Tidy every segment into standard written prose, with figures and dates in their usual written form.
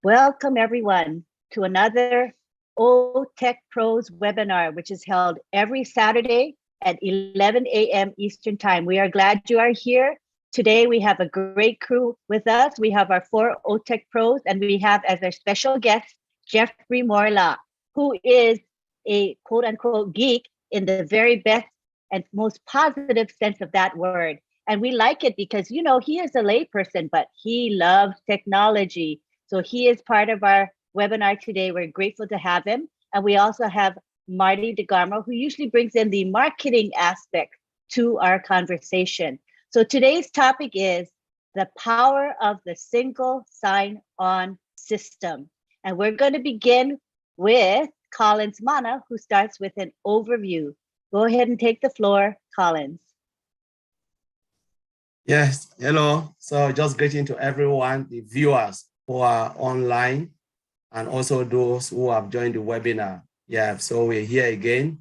Welcome everyone to another OTECH Pros webinar, which is held every Saturday at 11 a.m. Eastern Time. We are glad you are here. Today we have a great crew with us. We have our 4 OTECH Pros, and we have as our special guest, Jeffrey Morla, who is a quote unquote geek in the very best and most positive sense of that word. And we like it because, you know, he is a layperson, but he loves technology. So he is part of our webinar today. We're grateful to have him. And we also have Marty DeGarmo, who usually brings in the marketing aspect to our conversation. So today's topic is the power of the single sign-on system. And we're going to begin with Collins Mana, who starts with an overview. Go ahead and take the floor, Collins. Yes, hello. So just greeting to everyone, the viewers who are online, and also those who have joined the webinar. Yeah, so we're here again.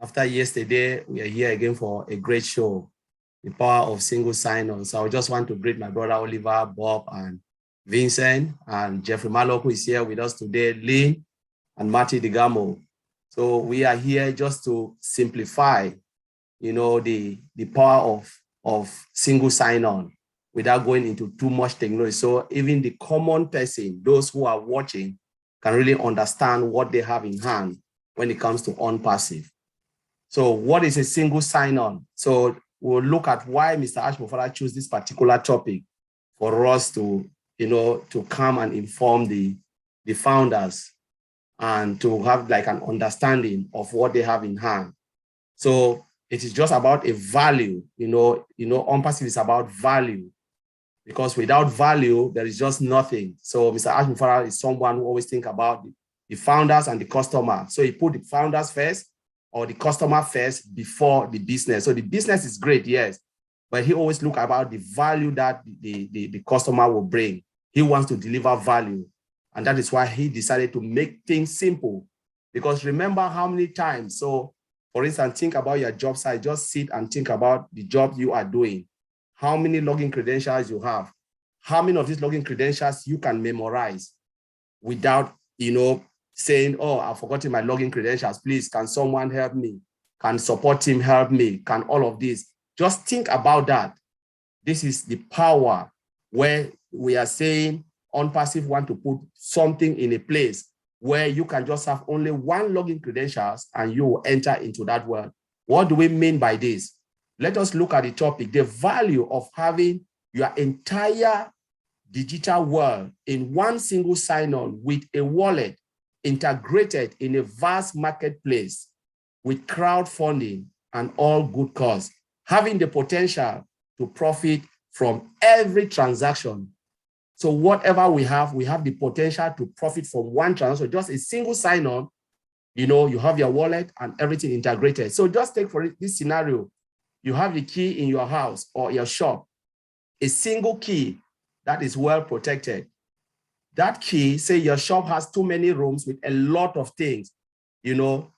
After yesterday, we are here again for a great show, the power of single sign-on. So I just want to greet my brother Oliver, Bob, and Vincent, and Jeffrey Mallock, who is here with us today, Lynn, and Marty DeGarmo. So we are here just to simplify, you know, the power of single sign-on without going into too much technology. So even the common person, those who are watching, can really understand what they have in hand when it comes to OnPassive. So what is a single sign-on? So we'll look at why Mr. Ashmofara chose this particular topic for us to, you know, to come and inform the founders and to have like an understanding of what they have in hand. So it is just about a value, OnPassive is about value, because without value, there is just nothing. So Mr. Ashmofara is someone who always think about the founders and the customer. So he put the founders first or the customer first before the business. So the business is great, yes, but he always look about the value that the customer will bring. He wants to deliver value. And that is why he decided to make things simple. Because remember how many times, so for instance, think about your job site, just sit and think about the job you are doing. How many login credentials you have? How many of these login credentials you can memorize without, saying, oh, I've forgotten my login credentials. Please, can someone help me? Can support team help me? Can all of this? Just think about that. This is the power where we are saying OnPassive want to put something in a place where you can just have only one login credentials and you will enter into that world. What do we mean by this? Let us look at the topic, the value of having your entire digital world in one single sign-on with a wallet integrated in a vast marketplace with crowdfunding and all good cause, having the potential to profit from every transaction. So whatever we have the potential to profit from one transaction, just a single sign-on, you have your wallet and everything integrated. So just take for this scenario, you have the key in your house or your shop, a single key that is well protected. That key, say your shop has too many rooms with a lot of things, there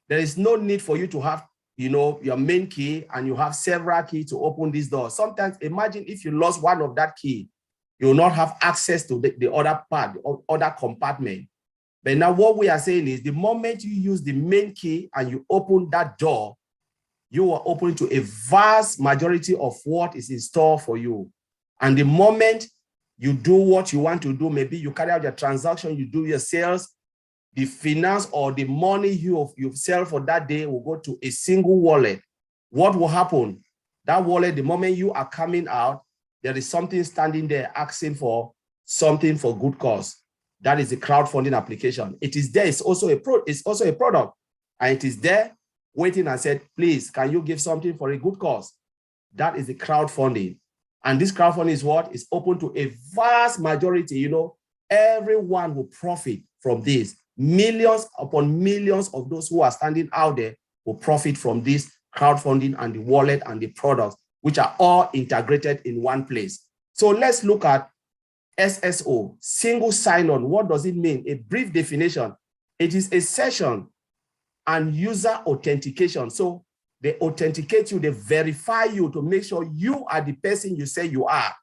is no need for you to have, your main key and you have several keys to open this door. Sometimes imagine if you lost one of that key, you will not have access to the other part, the other compartment. But now what we are saying is the moment you use the main key and you open that door, you are open to a vast majority of what is in store for you. And the moment you do what you want to do, maybe you carry out your transaction, you do your sales, the finance or the money you sell for that day will go to a single wallet. What will happen? That wallet, the moment you are coming out, there is something standing there asking for something for good cause. That is the crowdfunding application. It is there. It's also a product, and it is there waiting and said, please, can you give something for a good cause? That is the crowdfunding. And this crowdfunding is what is open to a vast majority. Everyone will profit from this. Millions upon millions of those who are standing out there will profit from this crowdfunding and the wallet and the products, which are all integrated in one place. So let's look at SSO, single sign-on. What does it mean? A brief definition. It is a session and user authentication. So they authenticate you, they verify you to make sure you are the person you say you are.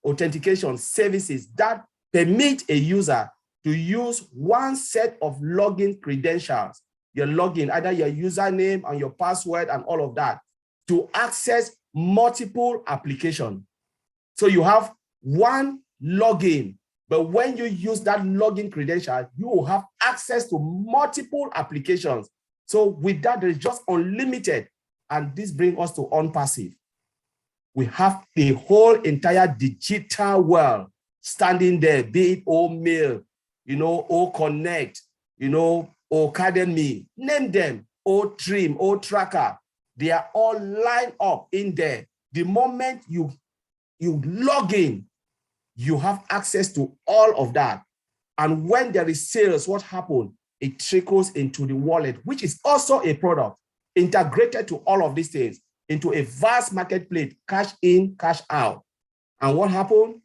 Authentication services, that permit a user to use one set of login credentials, your login, either your username and your password and all of that, to access multiple applications. So you have one login, but when you use that login credential, you will have access to multiple applications. So with that, there is just unlimited. And this brings us to OnPassive. We have the whole entire digital world standing there, be it O-Mail, O-Connect, O-Academy, name them, O-Trim, O-Tracker. They are all lined up in there. The moment you log in, you have access to all of that. And when there is sales, what happens? It trickles into the wallet, which is also a product integrated to all of these things into a vast marketplace, cash in, cash out. And what happened?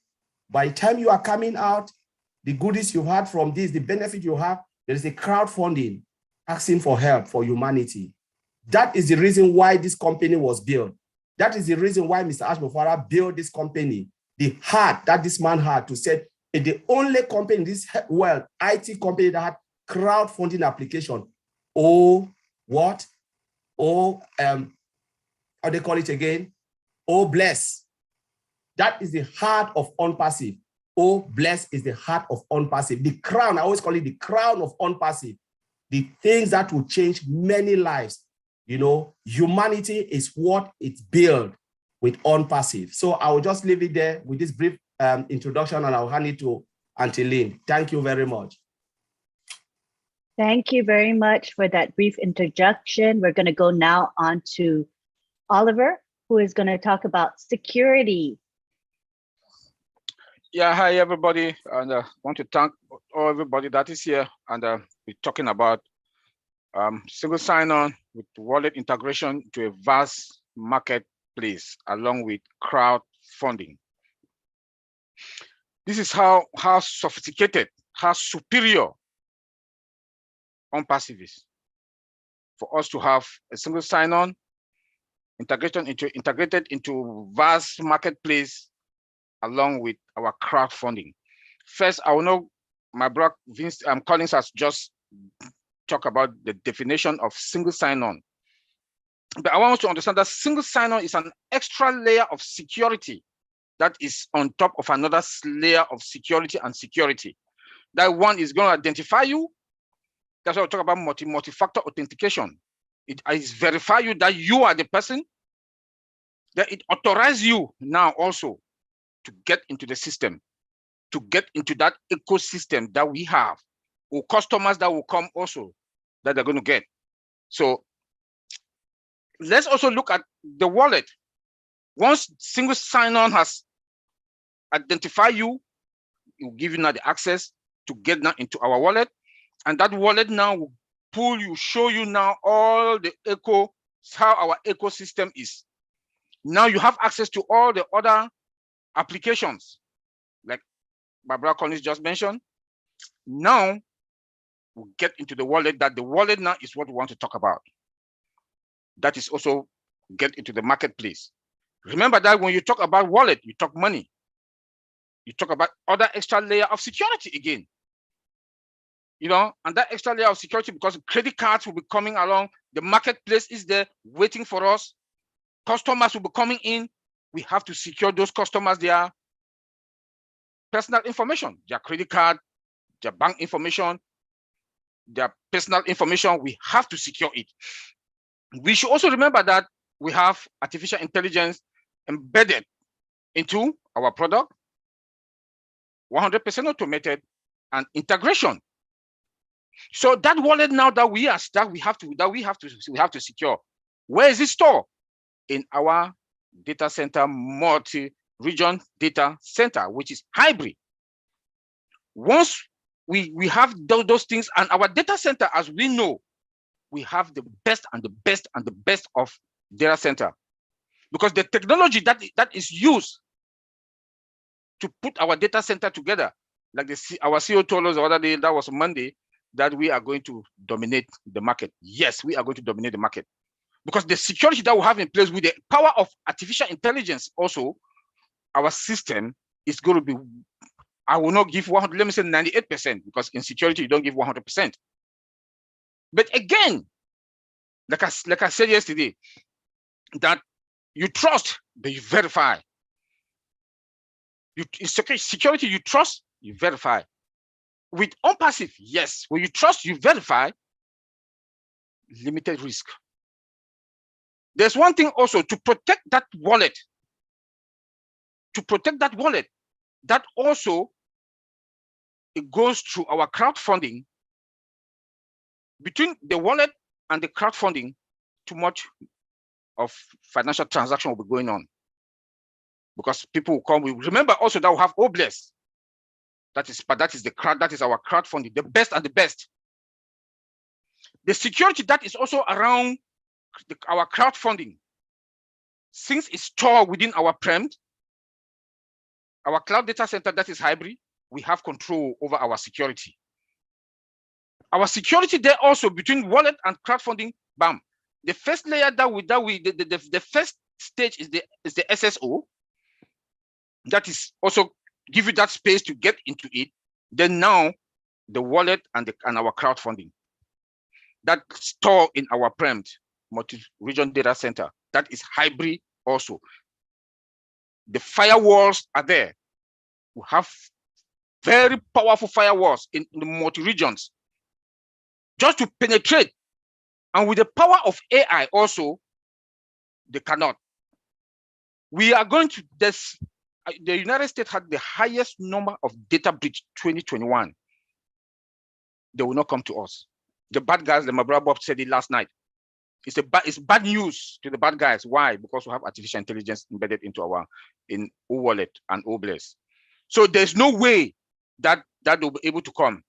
By the time you are coming out, the goodies you had from this, the benefit you have, there is a crowdfunding asking for help for humanity. That is the reason why this company was built. That is the reason why Mr. Ashmofara built this company. The heart that this man had to say, the only company in this world, IT company that had crowdfunding application. How they call it again? Bless. That is the heart of OnPassive. Bless is the heart of OnPassive. The crown, I always call it the crown of OnPassive. The things that will change many lives. Humanity is what it's built with OnPassive. So I will just leave it there with this brief introduction, and I'll hand it to Auntie Lynn. Thank you very much. Thank you very much for that brief introduction. We're going to go now on to Oliver, who is going to talk about security. Yeah, hi everybody, and I want to thank everybody that is here, and we're talking about single sign-on with wallet integration to a vast marketplace along with crowdfunding. This is how sophisticated, how superior OnPassive is. For us to have a single sign-on integrated into vast marketplace along with our crowdfunding. First, I will know my brother Vince Collins has just talked about the definition of single sign-on. But I want us to understand that single sign-on is an extra layer of security that is on top of another layer of security and security. That one is going to identify you. That's why we talk about multi-factor authentication. It is verify you that you are the person, that it authorizes you now also to get into the system, to get into that ecosystem that we have, or customers that will come also that they're going to get. So let's also look at the wallet. Once single sign-on has identified you, it will give you now the access to get now into our wallet. And that wallet now will pull you, show you now all the how our ecosystem is. Now you have access to all the other applications, like Barbara Collins just mentioned. Now we'll get into the wallet. That the wallet now is what we want to talk about. That is also get into the marketplace. Remember that when you talk about wallet, you talk money. You talk about other extra layer of security again. And that extra layer of security, because credit cards will be coming along, the marketplace is there waiting for us. Customers will be coming in. We have to secure those customers, their personal information, their credit card, their bank information, their personal information. We have to secure it. We should also remember that we have artificial intelligence embedded into our product, 100% automated, and integration. So that wallet now that we have to secure. Where is it stored? In our data center, multi-region data center, which is hybrid. Once we have those things, and our data center, as we know, we have the best and the best and the best of data center, because the technology that is used to put our data center together, like our CEO told us the other day, that was Monday, that we are going to dominate the market. Yes, we are going to dominate the market, because the security that we have in place with the power of artificial intelligence, also our system is going to be I will not give 100, let me say 98%, because in security, you don't give 100%. But again, like I said yesterday, that you trust, but you verify. In security, you trust, you verify. With OnPassive, yes, when you trust, you verify, limited risk. There's one thing also, to protect that wallet, that also, it goes through our crowdfunding. Between the wallet and the crowdfunding, too much of financial transaction will be going on, because people will come. We remember also that we have Obless. That is our crowdfunding, the best and the best. The security that is also around our crowdfunding, since it's stored within our prem, our cloud data center that is hybrid, we have control over our security. Our security there also between wallet and crowdfunding, bam. The first layer the first stage is the SSO. That is also give you that space to get into it. Then now the wallet and our crowdfunding that store in our prem multi-region data center, that is hybrid also. The firewalls are there. We have very powerful firewalls in the multi-regions just to penetrate. And with the power of AI also, they cannot. We are going to this. The United States had the highest number of data breach 2021. They will not come to us. The bad guys, my brother Bob said it last night. It's bad news to the bad guys. Why? Because we have artificial intelligence embedded into our wallet and Obless. So there's no way that they'll be able to come.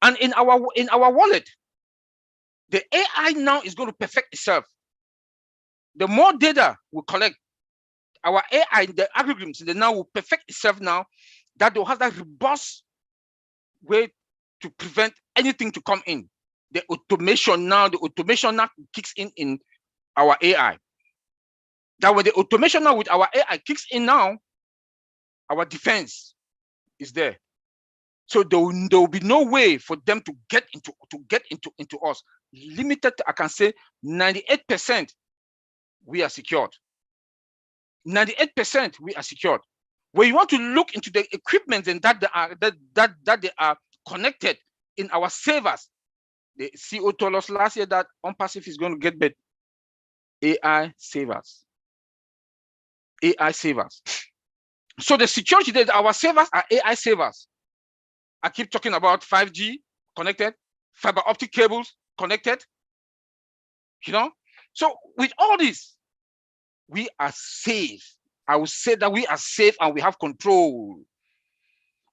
And in our wallet, the AI now is going to perfect itself. The more data we collect, our AI, the algorithms, they now will perfect itself now, that they'll have that robust way to prevent anything to come in. The automation now kicks in our AI. That when the automation now with our AI kicks in now, our defense is there. So there will be no way for them to get into us. Limited, I can say 98% we are secured. 98% we are secured. When you want to look into the equipment and that they are connected in our servers, the CEO told us last year that OnPassive is going to get better. AI servers. AI servers. So the security that our servers are AI servers. I keep talking about 5G connected, fiber optic cables connected. So with all this, we are safe. I will say that we are safe and we have control.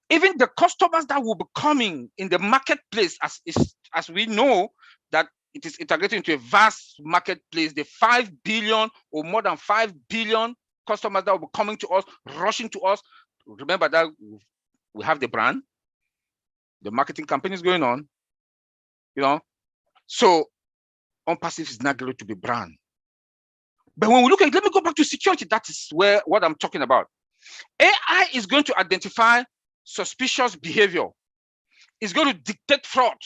Even the customers that will be coming in the marketplace, as we know that it is integrated into a vast marketplace, the 5 billion or more than 5 billion customers that will be coming to us, rushing to us. Remember that we have the brand, the marketing campaign is going on, So OnPassive is not going to be brand. But when we look at, let me go back to security. That is what I'm talking about. AI is going to identify suspicious behavior. It's going to dictate fraud.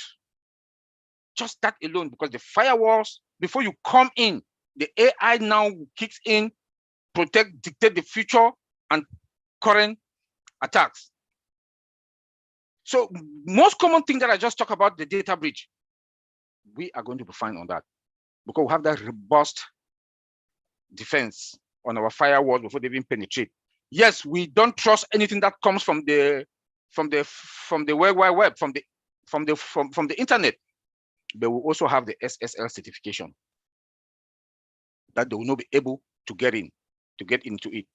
Just that alone, because the firewalls, before you come in, the AI now kicks in, dictate the future and current attacks. So most common thing that I just talked about, the data breach, we are going to be fine on that because we have that robust defense on our firewall before they even penetrate. Yes, we don't trust anything that comes from the World Wide Web, from the internet, but we also have the SSL certification that they will not be able to get into it.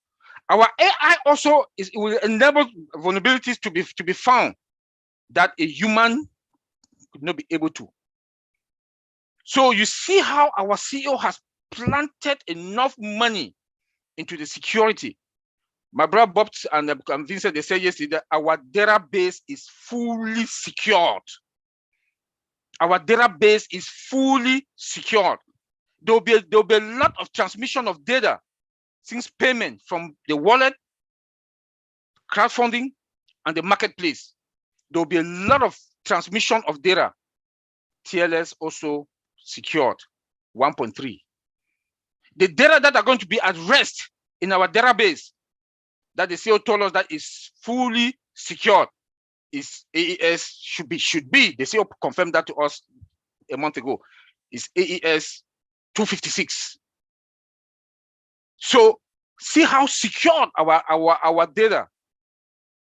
Our AI also will enable vulnerabilities to be found that a human could not be able to. So you see how our CEO has planted enough money into the security. My brother Bob and Vincent, they said yesterday that our database is fully secured. Our database is fully secured. There'll be a lot of transmission of data since payment from the wallet, crowdfunding, and the marketplace, there will be a lot of transmission of data. TLS also secured 1.3. The data that are going to be at rest in our database that the CEO told us that is fully secured is AES should be. The CEO confirmed that to us a month ago. Is AES 256. So see how secured our data,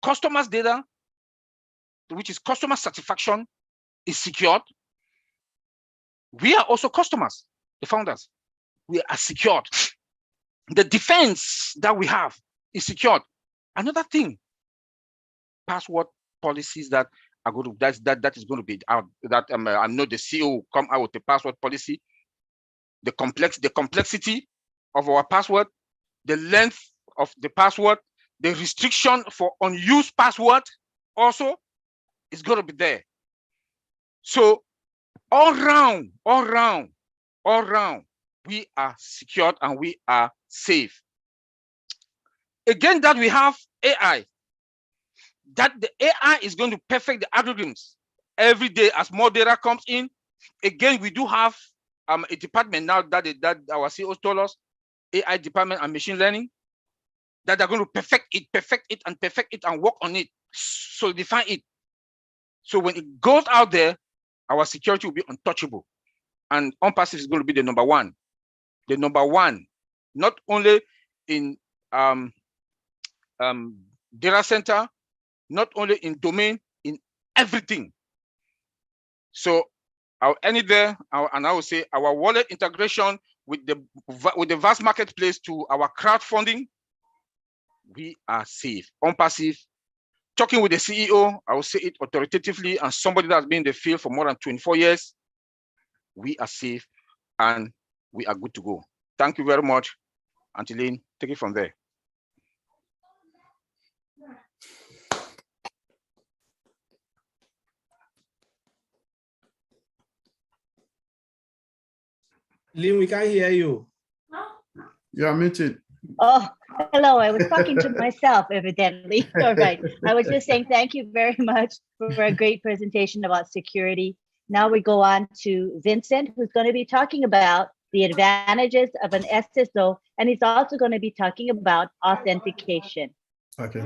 customers' data, which is customer satisfaction, is secured. We are also customers, the founders. We are secured. The defense that we have is secured. Another thing, password policies that are going to that is going to be out. That I know the CEO will come out with the password policy. The complexity of our password, the length of the password, the restriction for unused password also is going to be there. So all round, we are secured and we are safe. Again, that we have AI, that the AI is going to perfect the algorithms every day as more data comes in. Again, we do have a department now that our CEOs told us, AI department and machine learning, that they're going to perfect it and work on it, solidify it. So when it goes out there, our security will be untouchable. And OnPassive is going to be the number one. The number one, not only in data center, not only in domain, in everything. So I'll end it there, and I will say our wallet integration with the vast marketplace to our crowdfunding, we are safe. OnPassive, talking with the CEO, I will say it authoritatively, and somebody that's been in the field for more than 24 years, we are safe and we are good to go. Thank you very much. Angeline, take it from there. Lynn, we can't hear you. You are muted. Oh, hello. I was talking to myself, evidently. All right. I was just saying thank you very much for a great presentation about security. Now we go on to Vincent, who's going to be talking about the advantages of an SSO, and he's also going to be talking about authentication. Okay.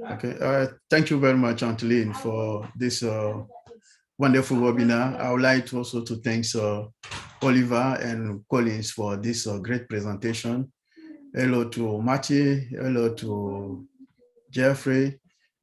Okay. Thank you very much, Angeline, for this wonderful webinar. I would like to also to thank Oliver and Collins for this great presentation. Hello to Matthew, hello to Jeffrey.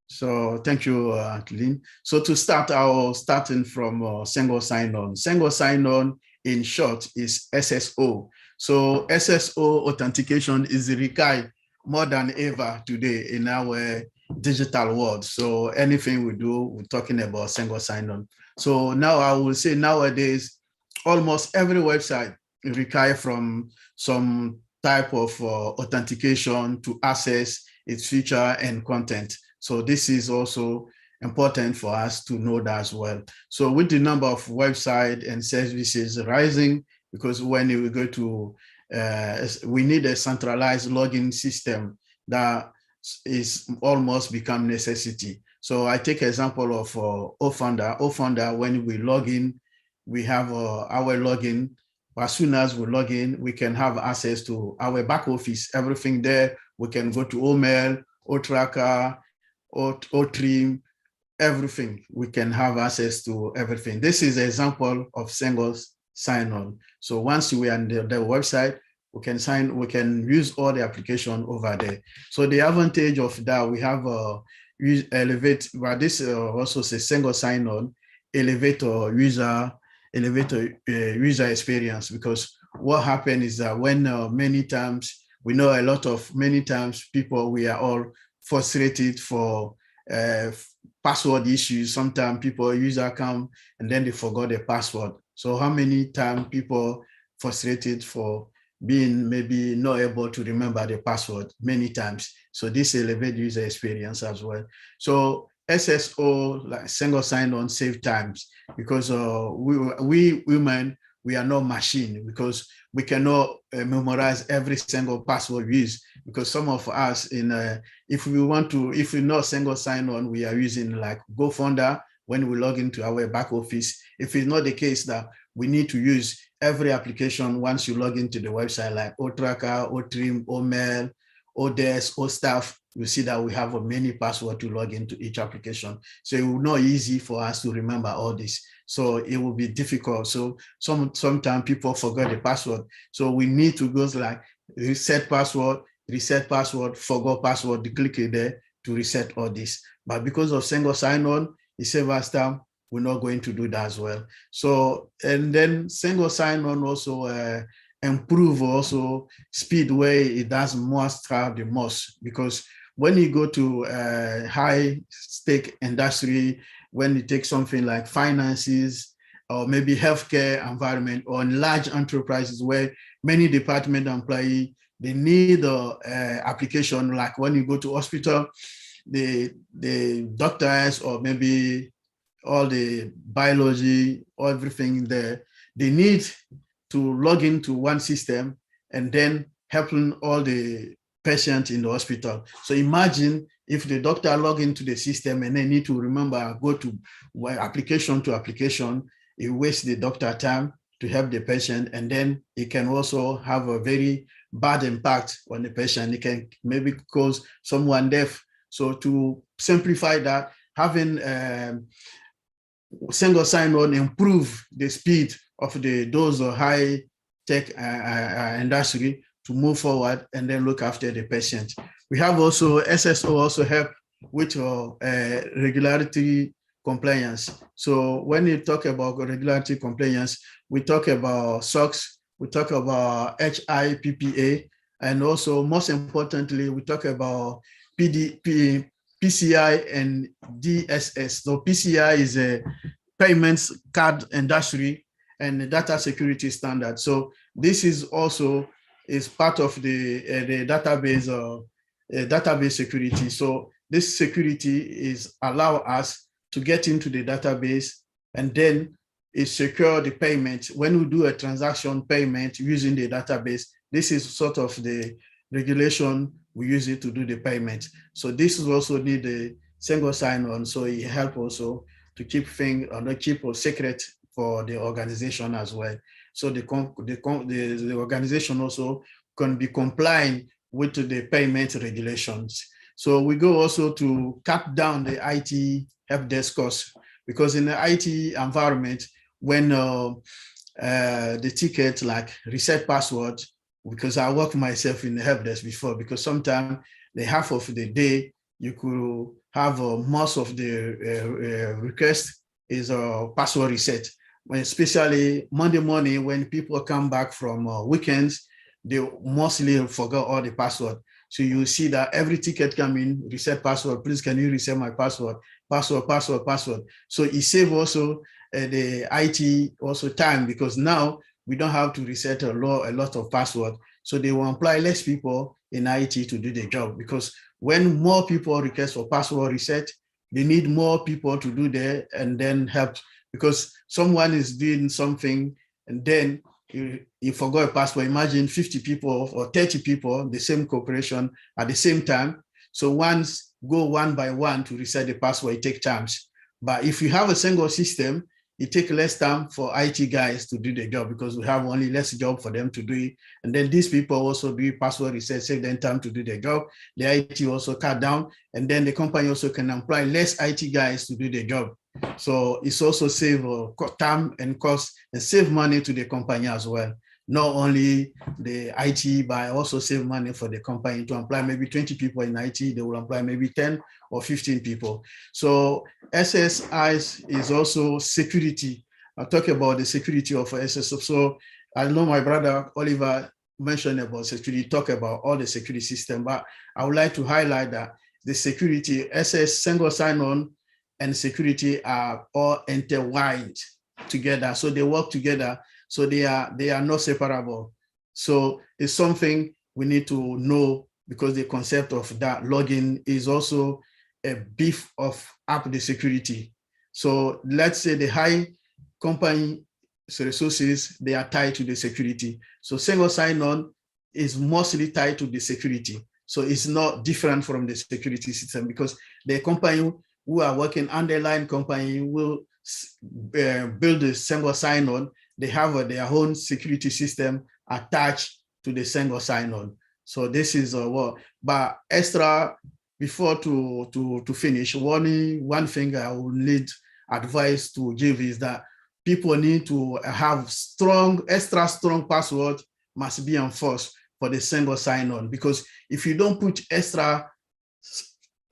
So thank you, Angeline. So to start, starting from single sign-on. Single sign-on in short is SSO. So SSO authentication is required more than ever today in our digital world. So anything we do, we're talking about single sign-on. So now I will say nowadays, almost every website requires from some type of authentication to access its feature and content. So this is also important for us to know that as well. So with the number of websites and services rising, because when we go to, we need a centralized login system that is almost become necessity. So I take example of OFounder. OFounder, when we log in, we have our login. As soon as we log in, we can have access to our back office, everything there. We can go to OMail, OTracker, OTrim, everything. We can have access to everything. This is an example of single sign-on. So once we are on the website, we can use all the application over there. So the advantage of that, we have elevate, but this also is a single sign-on, elevator user experience, because what happened is that when many times, we know many times people, we are all frustrated for password issues. Sometimes people user come and then they forgot their password. So how many times people frustrated for being maybe not able to remember the password many times. So this elevates user experience as well. So SSO, like single sign-on, save times, because we women, we are not machine, because we cannot memorize every single password we use, because some of us if we know single sign-on, we are using like GoFounder when we log into our back office. If it's not the case that we need to use every application once you log into the website, like OTracker, OTrim, OMail, ODesk, OStaff, you see that we have many passwords to log into each application. So it will not easy for us to remember all this. So it will be difficult. So sometimes people forget the password. So we need to go like reset password, forgot password, click it there to reset all this. But because of single sign-on, it saves us time. We're not going to do that as well. So, and then single sign-on also improve also speed where it does most have the most, because when you go to high stake industry, when you take something like finances or maybe healthcare environment, or in large enterprises where many department employee, they need application, like when you go to hospital, the doctors or maybe all the biology, everything there, they need to log into one system and then helping all the patients in the hospital. So imagine if the doctor log into the system and they need to remember, go to application to application, it wastes the doctor time to help the patient. And then it can also have a very bad impact on the patient. It can maybe cause someone deaf. So to simplify that, having single sign-on improve the speed of those high tech industry to move forward and then look after the patient. We have also SSO also help with regularity compliance. So when you talk about regularity compliance, we talk about SOX, we talk about HIPPA, and also most importantly, we talk about PCI and DSS. So PCI is a payments card industry and the data security standard. So this is also part of the database security. So this security is allow us to get into the database and then it secure the payment. When we do a transaction payment using the database, this is sort of the regulation we use it to do the payment. So this is also need a single sign-on. So it help also to keep things or not keep a secret for the organization as well. So the organization also can be compliant with the payment regulations. So we go also to cut down the IT help desk costs, because in the IT environment, when the ticket like reset password, because I work myself in the help desk before, because sometimes the half of the day you could have most of the request is a password reset. When especially Monday morning, when people come back from weekends, they mostly forgot all the password. So you see that every ticket come in, reset password, please can you reset my password, password. So it saves also the IT also time, because now we don't have to reset a lot of password. So they will employ less people in IT to do the job, because when more people request for password reset, they need more people to do that and then help, because someone is doing something and then you forgot a password. Imagine 50 people or 30 people, the same corporation at the same time. So once go one by one to reset the password, it takes time. But if you have a single system, it takes less time for IT guys to do the job, because we have only less job for them to do it. And then these people also do password reset, save them time to do their job. The IT also cut down, and then the company also can employ less IT guys to do the job. So it's also save time and cost and save money to the company as well. Not only the IT, but also save money for the company to employ maybe 20 people in IT, they will employ maybe 10 or 15 people. So SSI is also security. I'll talk about the security of SSO. So I know my brother Oliver mentioned about security, talk about all the security system, but I would like to highlight that the security, SS single sign-on and security are all intertwined together. So they work together. So they are not separable. So it's something we need to know, because the concept of that login is also a beef of up the security. So let's say the high company resources, they are tied to the security. So single sign-on is mostly tied to the security. So it's not different from the security system, because the company who are working underlying company will build a single sign-on. They have their own security system attached to the single sign-on. So this is what, but extra, before to finish, one thing I will need advice to give is that people need to have extra strong password must be enforced for the single sign-on, because if you don't put extra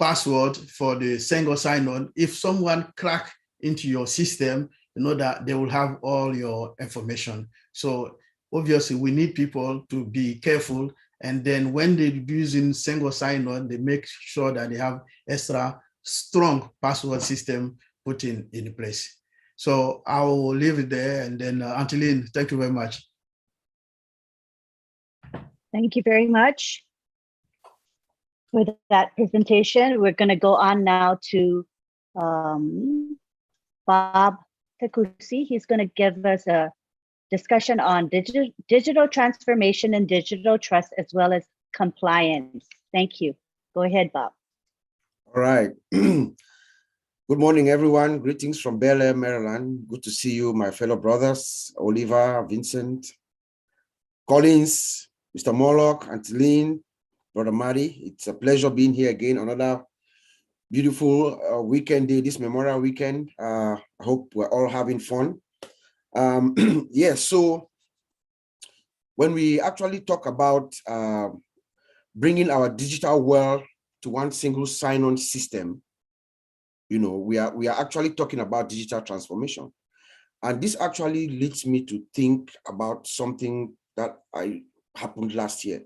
password for the single sign-on, if someone crack into your system, you know that they will have all your information. So obviously we need people to be careful, and then when they're using single sign-on, they make sure that they have extra strong password system put in place. So I will leave it there, and then Anteline, thank you very much. Thank you very much for that presentation. We're going to go on now to Bob Takusi. He's going to give us a discussion on digital transformation and digital trust, as well as compliance. Thank you. Go ahead, Bob. All right. Good morning, everyone. Greetings from Bel Air, Maryland. Good to see you, my fellow brothers, Oliver, Vincent, Collins, Mr. Morlock, Anteline, Brother Mari. It's a pleasure being here again. Another beautiful weekend day, this Memorial Weekend. I hope we're all having fun. Yes, so when we actually talk about bringing our digital world to one single sign-on system, you know, we are actually talking about digital transformation. And this actually leads me to think about something that happened last year.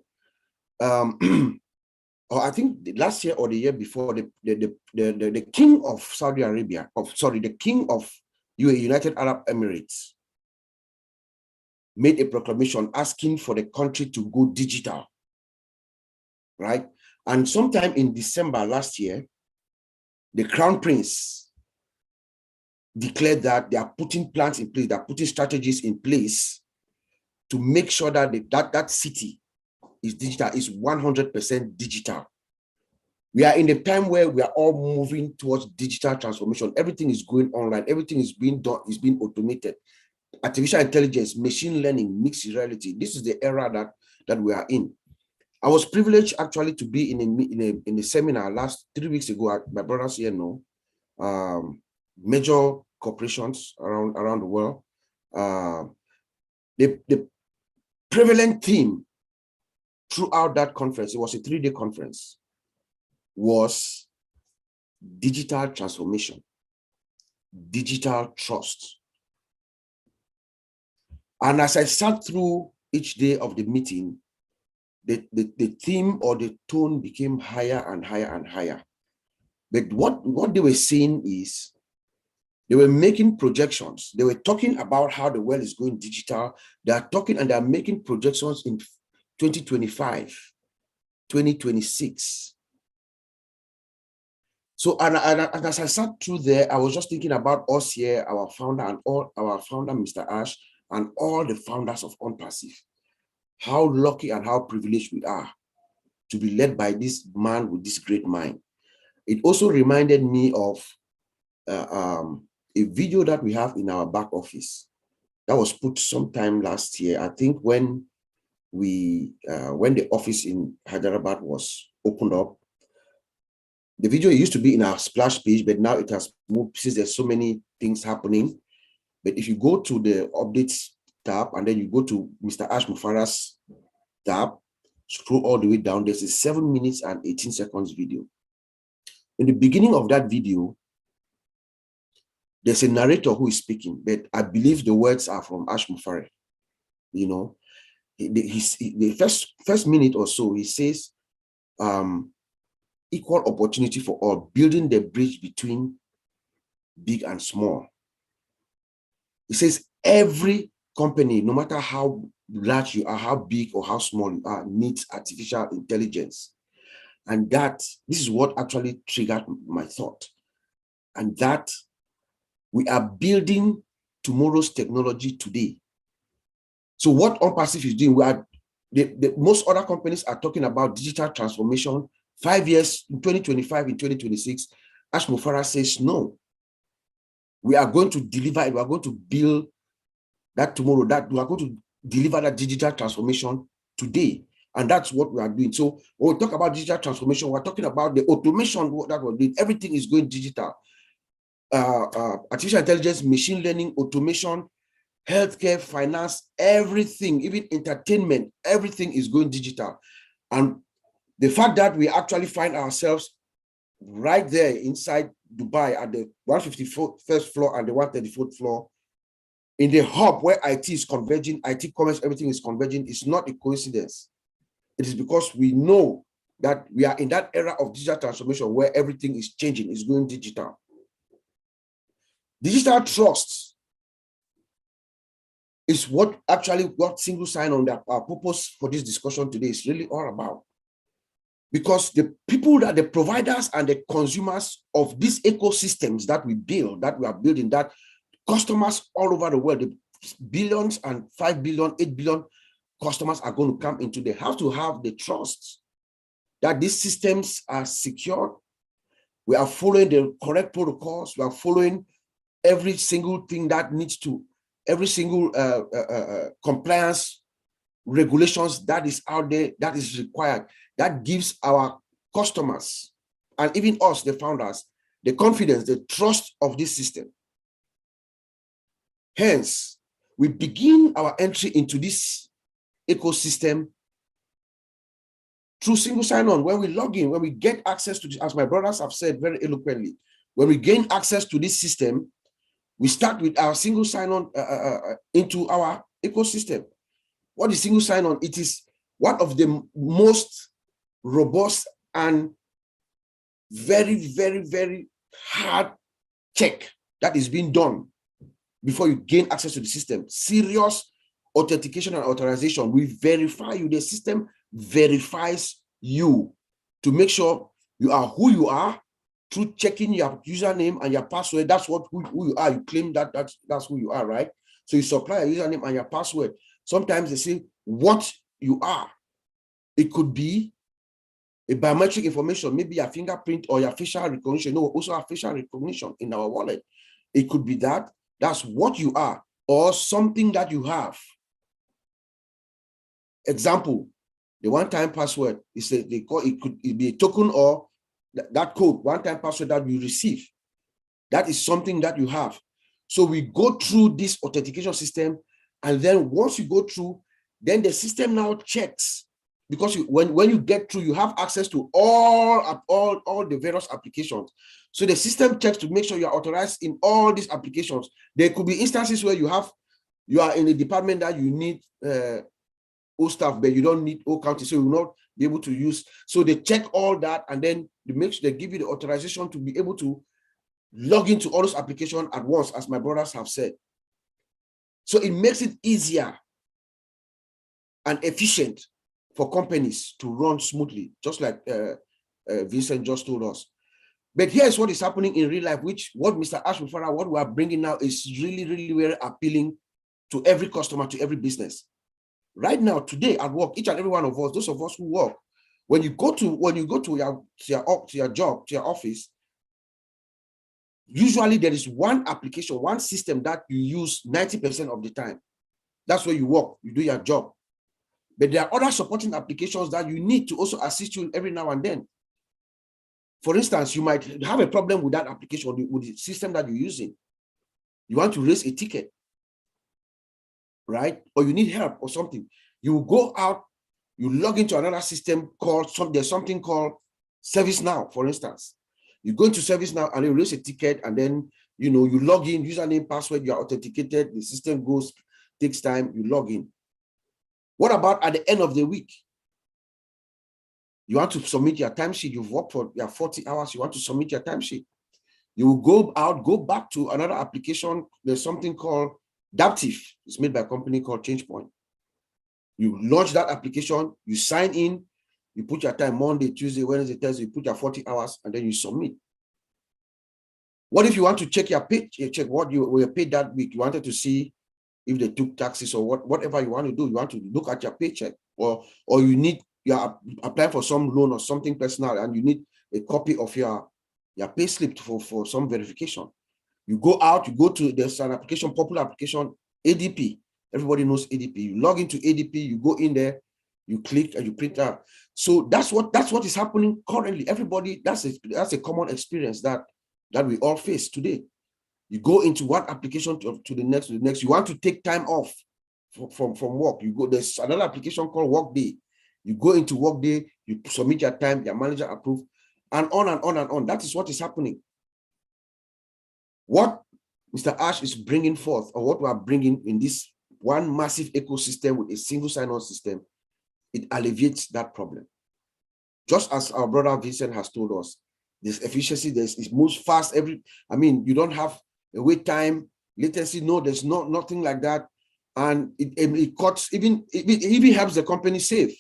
Or I think last year or the year before, the king of Saudi Arabia, the king of UAE, United Arab Emirates, made a proclamation asking for the country to go digital, right? And sometime in December last year, the Crown Prince declared that they are putting plans in place, they are putting strategies in place to make sure that that city is digital, is 100% digital. We are in a time where we are all moving towards digital transformation. Everything is going online, everything is being done, is being automated. Artificial intelligence, machine learning, mixed reality. This is the era that we are in. I was privileged actually to be in a seminar 3 weeks ago at my brother's here, major corporations around the world. The prevalent theme throughout that conference, it was a 3-day conference, was digital transformation, digital trust. And as I sat through each day of the meeting, the theme or the tone became higher and higher and higher. But what they were saying is, they were making projections. They were talking about how the world is going digital. They are talking and they are making projections in 2025, 2026. So, and as I sat through there, I was just thinking about us here, our founder and all our founder, Mr. Ash, and all the founders of OnPassive. How lucky and how privileged we are to be led by this man with this great mind. It also reminded me of a video that we have in our back office that was put sometime last year. I think when the office in Hyderabad was opened up, the video used to be in our splash page, but now it has moved since there's so many things happening. But if you go to the updates tab and then you go to Mr. Ash Mufara's tab, scroll all the way down, there's a 7 minutes and 18 seconds video. In the beginning of that video, there's a narrator who is speaking, but I believe the words are from Ash Mufara. You know, the first minute or so, he says, equal opportunity for all, building the bridge between big and small. He says every company, no matter how large you are, how big or how small you are, needs artificial intelligence. And this is what actually triggered my thought. And that we are building tomorrow's technology today. So what OnPassive is doing, we are most other companies are talking about digital transformation 5 years, in 2025, in 2026. Ash Mufara says, no, we are going to deliver it. We are going to build that tomorrow, that we are going to deliver that digital transformation today. And that's what we are doing. So when we talk about digital transformation, we're talking about the automation that we're doing. Everything is going digital. Artificial intelligence, machine learning, automation, healthcare, finance, everything, even entertainment, everything is going digital. And the fact that we actually find ourselves right there inside Dubai at the 151st floor and the 134th floor, in the hub where IT is converging, IT commerce, everything is converging, it's not a coincidence. It is because we know that we are in that era of digital transformation where everything is changing, is going digital. Digital trust is what single sign-on, that our purpose for this discussion today is really all about. Because the people that the providers and the consumers of these ecosystems that we build, that we are building, that customers all over the world, the billions and 5 billion, 8 billion customers are going to come into, they have to have the trust that these systems are secure. We are following the correct protocols. We are following every single thing that needs to, every single compliance regulations that is out there, that is required, that gives our customers and even us, the founders, the confidence, the trust of this system. Hence, we begin our entry into this ecosystem through single sign-on. When we log in, when we get access to this, as my brothers have said very eloquently, when we gain access to this system, we start with our single sign-on into our ecosystem. What is single sign-on? It is one of the most robust and very, very, very hard check that is being done before you gain access to the system. Serious authentication and authorization. We verify you. The system verifies you to make sure you are who you are through checking your username and your password. That's who you are. You claim that's who you are, right? So you supply a username and your password. Sometimes they say what you are. It could be a biometric information, maybe your fingerprint or your facial recognition. No, also our facial recognition in our wallet. It could be that. That's what you are, or something that you have. Example, the one-time password is it could be a token or that code, one-time password that you receive. That is something that you have. So we go through this authentication system, and then once you go through, then the system now checks, because when you get through, you have access to all the various applications. So the system checks to make sure you are authorized in all these applications. There could be instances where you are in a department that you need O staff, but you don't need O county, so you will not be able to use. So they check all that, and then they give you the authorization to be able to log into all those applications at once, as my brothers have said. So it makes it easier and efficient for companies to run smoothly, just like Vincent just told us. But here's what is happening in real life, what Mr. Ash Mufara, what we are bringing now is really, really very appealing to every customer, to every business. Right now, today at work, each and every one of us, those of us who work, when you go to your job, to your office, usually there is one application, one system that you use 90% of the time. That's where you work, you do your job. But there are other supporting applications that you need to also assist you every now and then. For instance, you might have a problem with that application, with the system that you're using. You want to raise a ticket, right? Or you need help or something. You go out, you log into another system there's something called ServiceNow, for instance. You go into ServiceNow and you raise a ticket, and then you log in, username, password, you're authenticated, the system takes time, you log in. What about at the end of the week? You want to submit your timesheet. You've worked for your 40 hours. You want to submit your timesheet. You will go back to another application. There's something called Daptive. It's made by a company called ChangePoint. You launch that application. You sign in. You put your time Monday, Tuesday, Wednesday, Thursday. You put your 40 hours, and then you submit. What if you want to check your pay, check what you were paid that week? You wanted to see if they took taxes or whatever you want to do. You want to look at your paycheck, or you are applying for some loan or something personal, and you need a copy of your pay slip for some verification. You go out, you go to, there's an application, popular application, ADP. Everybody knows ADP. You log into ADP, you go in there, you click and you print out. So that's what is happening currently. Everybody, that's a common experience that we all face today. You go into one application to the next. You want to take time off from work. You go, there's another application called Workday. You go into Workday, you submit your time, your manager approve, and on and on and on. That is what is happening. What Mr. Ash is bringing forth, or what we are bringing in this one massive ecosystem with a single sign-on system, it alleviates that problem. Just as our brother Vincent has told us, this efficiency, it moves fast. You don't have a wait time, latency. No, there's nothing like that, and it cuts. It even helps the company save.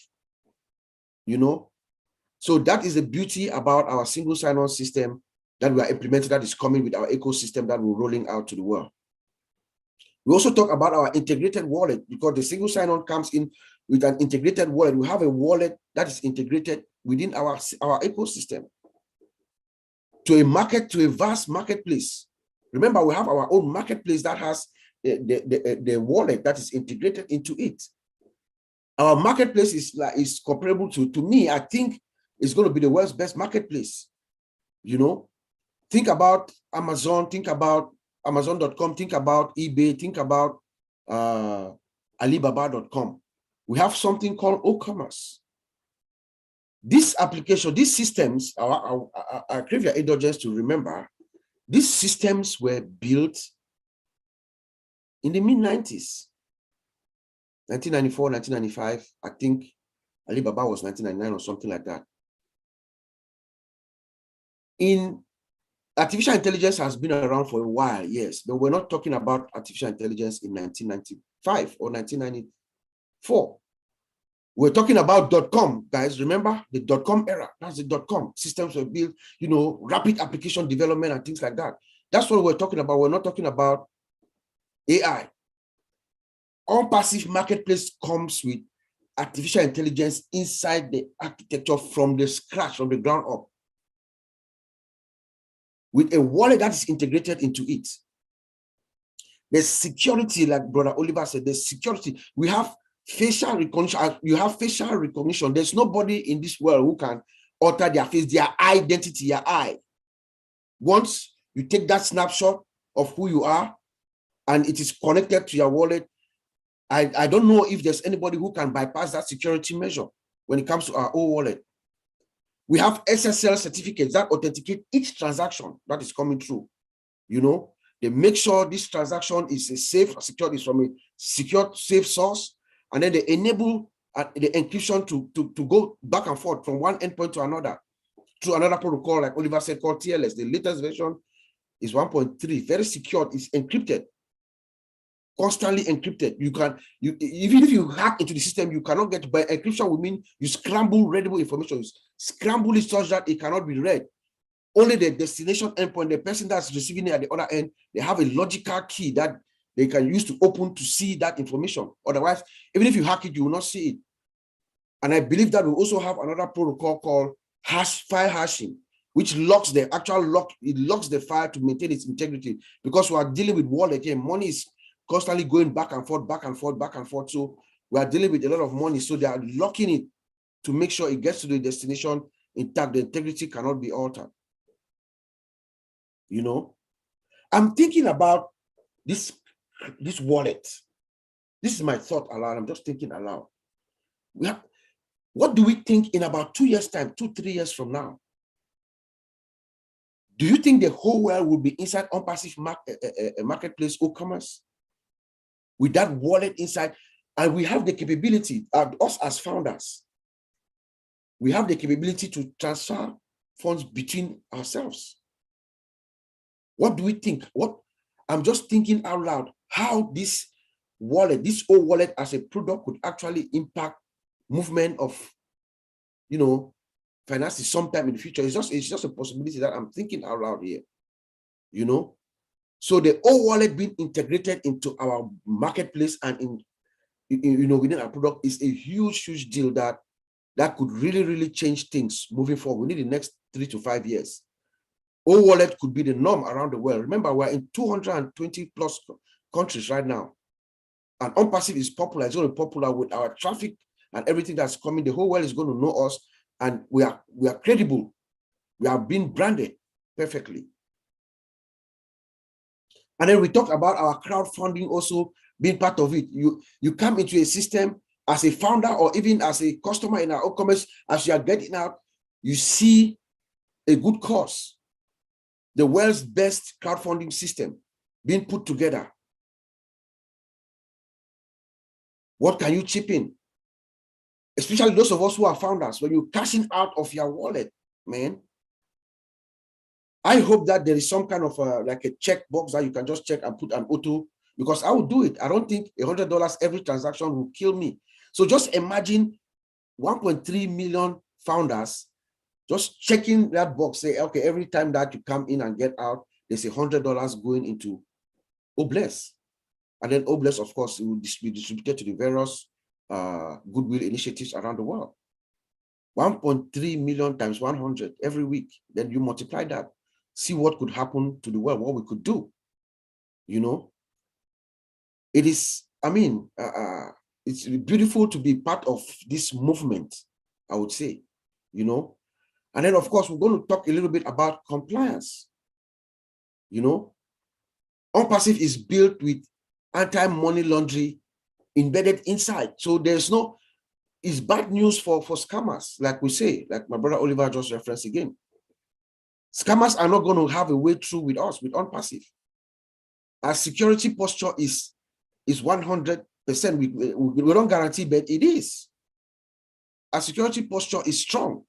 So that is the beauty about our single sign-on system that we are implementing, that is coming with our ecosystem that we're rolling out to the world. We also talk about our integrated wallet, because the single sign-on comes in with an integrated wallet. We have a wallet that is integrated within our ecosystem to a vast marketplace. Remember, we have our own marketplace that has the wallet that is integrated into it. Our marketplace is comparable to me. I think it's going to be the world's best marketplace. Think about Amazon, think about Amazon.com, think about eBay, think about Alibaba.com. We have something called OCommerce. This application, these systems, I crave your indulgence to remember, these systems were built in the mid-90s. 1994, 1995, I think Alibaba was 1999 or something like that. Artificial intelligence has been around for a while, yes, but we're not talking about artificial intelligence in 1995 or 1994. We're talking about .com, guys. Remember the .com era? That's the .com. Systems were built, rapid application development and things like that. That's what we're talking about. We're not talking about AI. All passive marketplace comes with artificial intelligence inside the architecture from the scratch, from the ground up, with a wallet that is integrated into it. There's security, like Brother Oliver said, there's security. We have facial recognition. You have facial recognition. There's nobody in this world who can alter their face, their identity, your eye. Once you take that snapshot of who you are and it is connected to your wallet, I don't know if there's anybody who can bypass that security measure when it comes to our own wallet. We have SSL certificates that authenticate each transaction that is coming through. They make sure this transaction is a safe, secure, is from a secure, safe source, and then they enable the encryption to go back and forth from one endpoint to another through another protocol, like Oliver said, called TLS. The latest version is 1.3, very secure. It's encrypted, constantly encrypted. Even if you hack into the system, you cannot get. By encryption would mean you scramble readable information, you scramble it such that it cannot be read. Only the destination endpoint, the person that's receiving it at the other end, they have a logical key that they can use to open to see that information. Otherwise, even if you hack it, you will not see it. And I believe that we also have another protocol called file hashing, which locks the it locks the file to maintain its integrity, because we are dealing with wallet here. Money is constantly going back and forth, back and forth, back and forth. So we are dealing with a lot of money. So they are locking it to make sure it gets to the destination intact. The integrity cannot be altered. I'm thinking about this wallet. This is my thought aloud. I'm just thinking aloud. What do we think in about 2 years' time, 2-3 years from now? Do you think the whole world will be inside on-passive marketplace OCommerce with that wallet inside? And we have the capability, us as founders, we have the capability to transfer funds between ourselves. What do we think? I'm just thinking out loud how this wallet, this old wallet as a product, could actually impact movement of, finances sometime in the future. It's just a possibility that I'm thinking out loud here. you know. So the O wallet being integrated into our marketplace and within our product is a huge deal that could really change things moving forward. We need the next 3 to 5 years. O wallet could be the norm around the world. Remember, we're in 220 plus countries right now. And OnPassive is popular. It's going to be popular with our traffic and everything that's coming. The whole world is going to know us, and we are credible. We are being branded perfectly. And then we talk about our crowdfunding also being part of it. You come into a system as a founder or even as a customer in our e-commerce, as you are getting out, you see a good cause. The world's best crowdfunding system being put together. What can you chip in? Especially those of us who are founders, when you're cashing out of your wallet, man. I hope that there is some kind of like a check box that you can just check and put an auto, because I would do it. I don't think $100 every transaction will kill me. So just imagine 1.3 million founders just checking that box, say, okay, every time that you come in and get out, there's $100 going into Obless. And then Obless, of course, will be distributed to the various goodwill initiatives around the world. 1.3 million times 100 every week. Then you multiply that. See what could happen to the world, what we could do. You know, it is, I mean, it's beautiful to be part of this movement, I would say, you know. And then, of course, we're going to talk a little bit about compliance. You know, OnPassive is built with anti-money laundering embedded inside. So there's no, it's bad news for scammers, like we say, like my brother Oliver just referenced again. Scammers are not going to have a way through with us, with OnPassive. Our security posture is 100%. We don't guarantee, but it is. Our security posture is strong.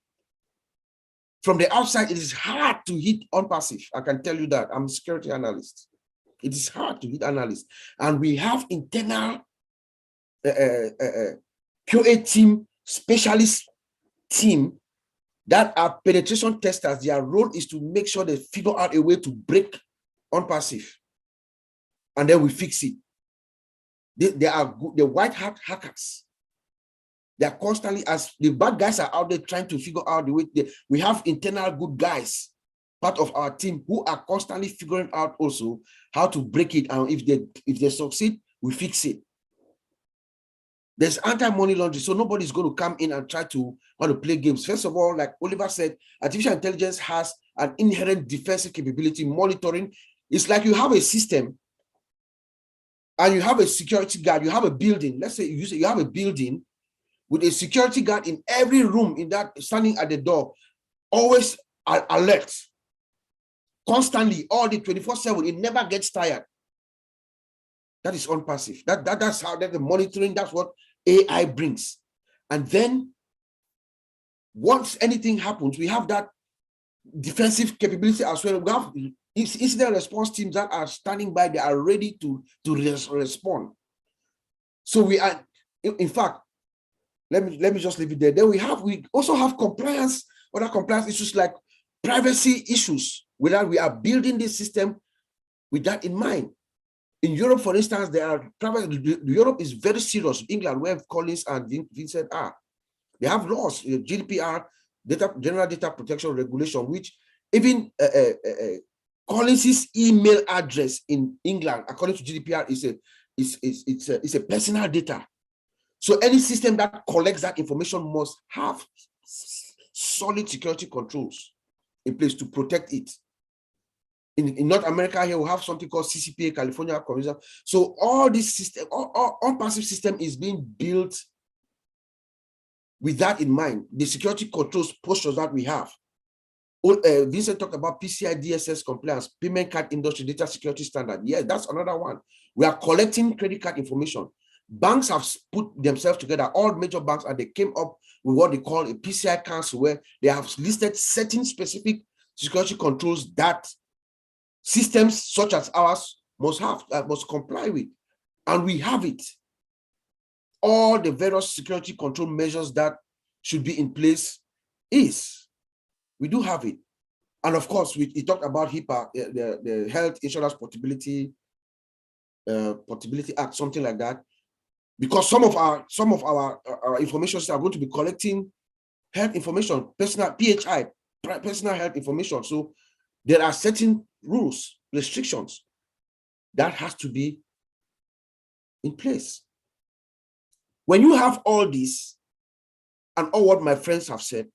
From the outside, it is hard to hit OnPassive. I can tell you that. I'm a security analyst. It is hard to hit analysts. And we have internal QA team, specialist team that are penetration testers. Their role is to make sure they figure out a way to break OnPassive. And then we fix it. They are good, the white hat hackers. They are constantly, as the bad guys are out there trying to figure out the way. We have internal good guys, part of our team, who are constantly figuring out also how to break it. And if they succeed, we fix it. There's anti-money laundering, so nobody's going to come in and try to want to play games. First of all, like Oliver said, artificial intelligence has an inherent defensive capability, monitoring. It's like you have a system and you have a security guard, you have a building. Let's say you have a building with a security guard in every room, in that standing at the door, always alert, constantly, all the 24/7. It never gets tired. That is OnPassive. That's how the monitoring. That's what AI brings. And then once anything happens, we have that defensive capability as well. We have incident response teams that are standing by. They are ready to respond. So we are, in fact, let me just leave it there. Then we also have compliance, other compliance issues like privacy issues. With that, we are building this system with that in mind. In Europe, for instance, there are privacy. Europe is very serious. England, where Collins and Vincent are, they have laws, GDPR, General Data Protection Regulation, which even Collins's email address in England, according to GDPR, is a personal data. So any system that collects that information must have solid security controls in place to protect it. In North America here, we have something called CCPA, California Commission. So all this system, all OnPassive system is being built with that in mind, the security controls postures that we have. Vincent talked about PCI DSS compliance, payment card industry data security standard. Yes, that's another one. We are collecting credit card information. Banks have put themselves together, all major banks, and they came up with what they call a PCI council, where they have listed certain specific security controls that systems such as ours must comply with. And we have it. All the various security control measures that should be in place we do have it. And of course, we talked about HIPAA, the Health Insurance Portability Act, something like that, because some of our information are going to be collecting health information, personal PHI, personal health information. So there are certain rules, restrictions that has to be in place. When you have all this and all what my friends have said,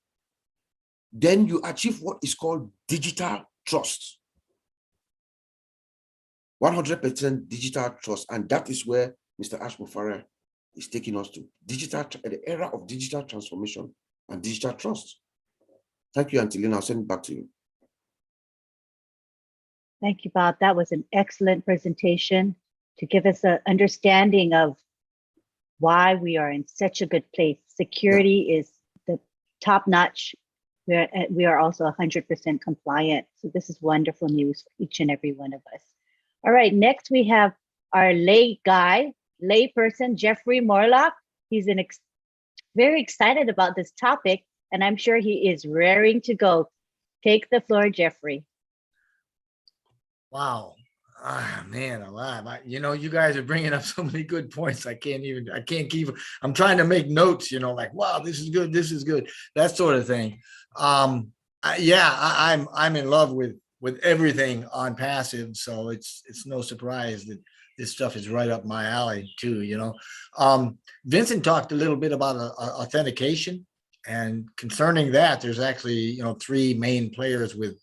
then you achieve what is called digital trust. 100% digital trust. And that is where Mr. Ash Mufareh is taking us to. The era of digital transformation and digital trust. Thank you, Auntie Lynn. I'll send it back to you. Thank you, Bob. That was an excellent presentation to give us an understanding of why we are in such a good place. Security is the top notch. We are also 100% compliant. So this is wonderful news for each and every one of us. All right, next we have our layperson, Jeffrey Morlock. He's very excited about this topic, and I'm sure he is raring to go. Take the floor, Jeffrey. Wow. Man alive. You guys are bringing up so many good points. I can't keep, I'm trying to make notes, like, wow, this is good, that sort of thing. I'm in love with everything on passive. So it's no surprise that this stuff is right up my alley too, Vincent talked a little bit about authentication, and concerning that, there's actually, 3 main players with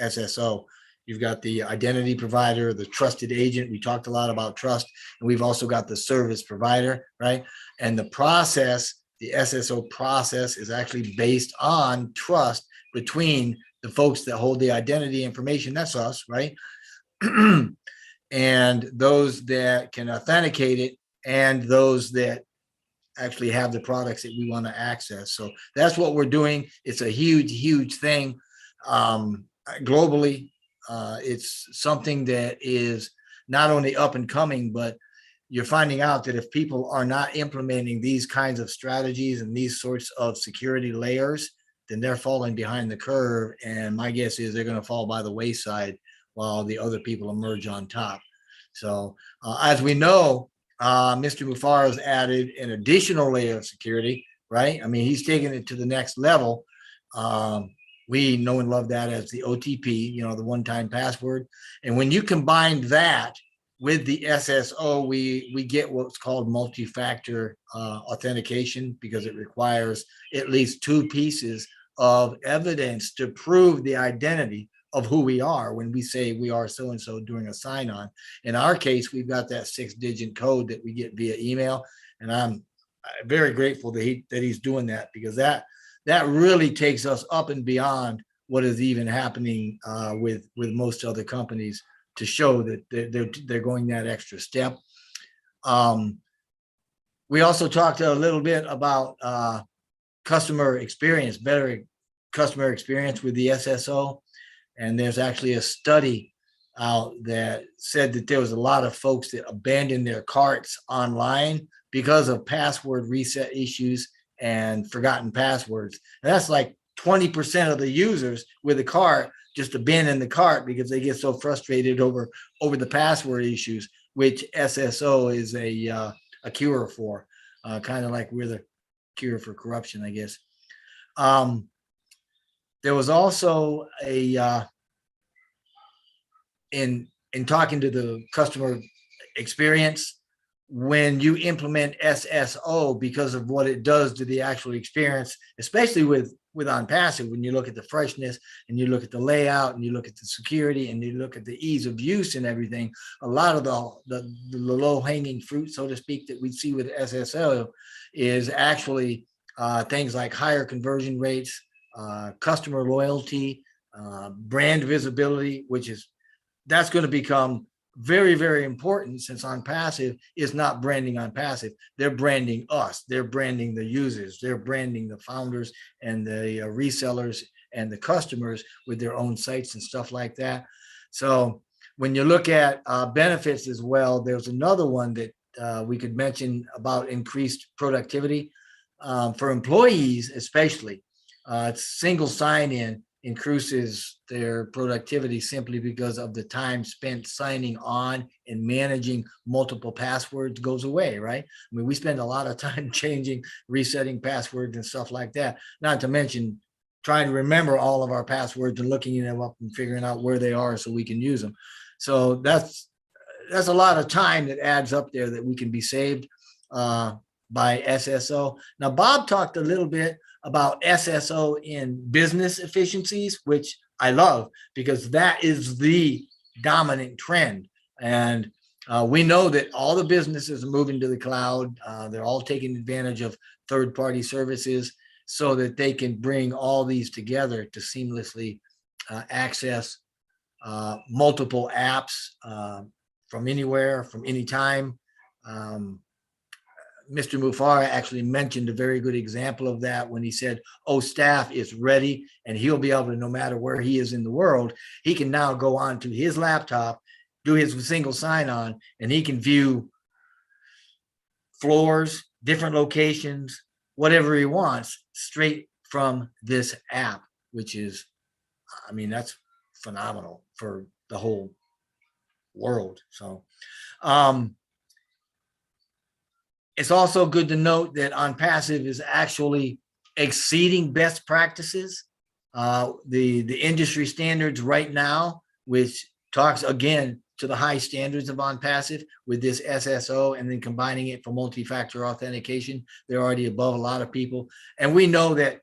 SSO. You've got the identity provider, the trusted agent. We talked a lot about trust, and we've also got the service provider, right? And the process, the SSO process, is actually based on trust between the folks that hold the identity information, that's us, right? And those that can authenticate it, and those that actually have the products that we want to access. So that's what we're doing. It's a huge thing globally. It's something that is not only up and coming, but you're finding out that if people are not implementing these kinds of strategies and these sorts of security layers, then they're falling behind the curve. And my guess is they're going to fall by the wayside while the other people emerge on top. So as we know, Mr. Mufareh has added an additional layer of security, right? I mean, he's taking it to the next level. We know and love that as the OTP, the one-time password. And when you combine that with the SSO, we get what's called multi-factor authentication, because it requires at least 2 pieces of evidence to prove the identity of who we are when we say we are so-and-so during a sign-on. In our case, we've got that 6-digit code that we get via email. And I'm very grateful that he's doing that, because that really takes us up and beyond what is even happening with most other companies, to show that they're going that extra step. We also talked a little bit about customer experience, better customer experience with the SSO. And there's actually a study out that said that there was a lot of folks that abandoned their carts online because of password reset issues and forgotten passwords. And that's like 20% of the users with a cart just abandon the cart because they get so frustrated over the password issues, which SSO is a cure for, kind of like we're the cure for corruption, I guess. There was also in talking to the customer experience, when you implement SSO, because of what it does to the actual experience, especially with on passive, when you look at the freshness and you look at the layout and you look at the security and you look at the ease of use and everything, a lot of the low hanging fruit, so to speak, that we see with SSO is actually things like higher conversion rates, customer loyalty, brand visibility, that's going to become very, very important, since on passive is not branding on passive. They're branding us. They're branding the users. They're branding the founders and the resellers and the customers with their own sites and stuff like that. So when you look at benefits as well, there's another one that we could mention about increased productivity for employees, especially. It's single sign-in increases their productivity simply because of the time spent signing on and managing multiple passwords goes away, right? I mean, we spend a lot of time changing, resetting passwords and stuff like that, not to mention trying to remember all of our passwords and looking them up and figuring out where they are so we can use them. So that's a lot of time that adds up there that we can be saved by SSO. Now, Bob talked a little bit about SSO in business efficiencies, which I love because that is the dominant trend. And we know that all the businesses are moving to the cloud. They're all taking advantage of third-party services so that they can bring all these together to seamlessly access multiple apps from anywhere, from anytime. Mr. Mufara actually mentioned a very good example of that when he said, oh, staff is ready and he'll be able to, no matter where he is in the world, he can now go onto his laptop, do his single sign-on, and he can view floors, different locations, whatever he wants, straight from this app, which is, I mean, that's phenomenal for the whole world. So, it's also good to note that OnPassive is actually exceeding best practices. The industry standards right now, which talks again to the high standards of OnPassive with this SSO and then combining it for multi-factor authentication, they're already above a lot of people. And we know that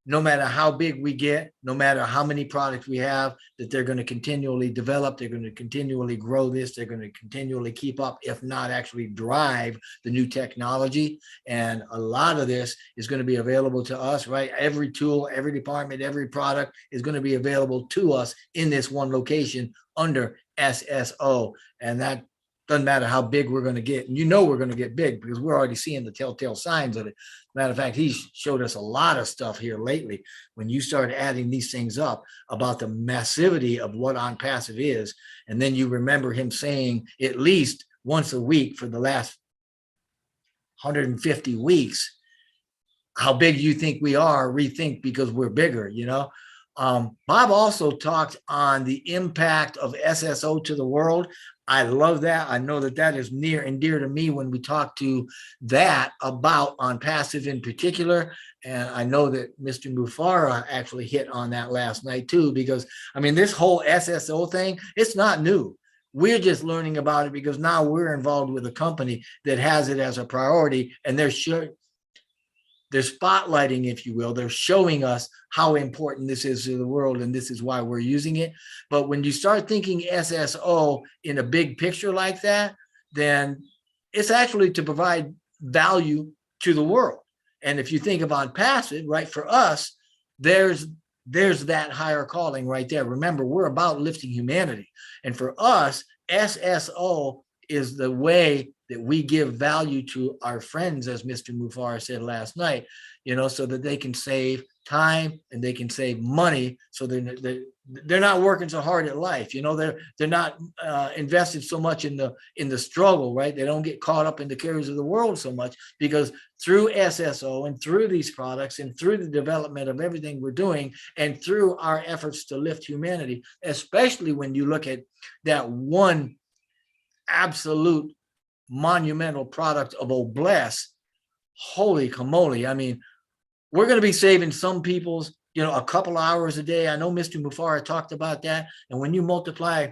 no matter how big we get, no matter how many products we have, that they're going to continually develop, they're going to continually grow this, they're going to continually keep up, if not actually drive the new technology. And a lot of this is going to be available to us, right? Every tool, every department, every product is going to be available to us in this one location under SSO. And that doesn't matter how big we're going to get. And you know we're going to get big because we're already seeing the telltale signs of it. Matter of fact, he's showed us a lot of stuff here lately when you start adding these things up about the massivity of what OnPassive is. And then you remember him saying at least once a week for the last 150 weeks, how big you think we are, rethink because we're bigger, you know? Bob also talked on the impact of SSO to the world. I love that. I know that that is near and dear to me when we talk to that about OnPassive in particular. And I know that Mr. Mufara actually hit on that last night too, because I mean, this whole SSO thing, it's not new. We're just learning about it because now we're involved with a company that has it as a priority, and they're spotlighting, if you will, they're showing us how important this is to the world, and this is why we're using it. But when you start thinking SSO in a big picture like that, then it's actually to provide value to the world. And if you think of OnPassive, right, for us, there's that higher calling right there. Remember, we're about lifting humanity. And for us, SSO is the way that we give value to our friends, as Mr. Mufara said last night, you know, so that they can save time and they can save money. So they're not working so hard at life, you know, they're not invested so much in the struggle, right? They don't get caught up in the cares of the world so much, because through SSO and through these products and through the development of everything we're doing and through our efforts to lift humanity, especially when you look at that one absolute monumental product of Obless, holy camole. I mean, we're going to be saving some people's, you know, a couple hours a day. I know Mr. Mufara talked about that. And when you multiply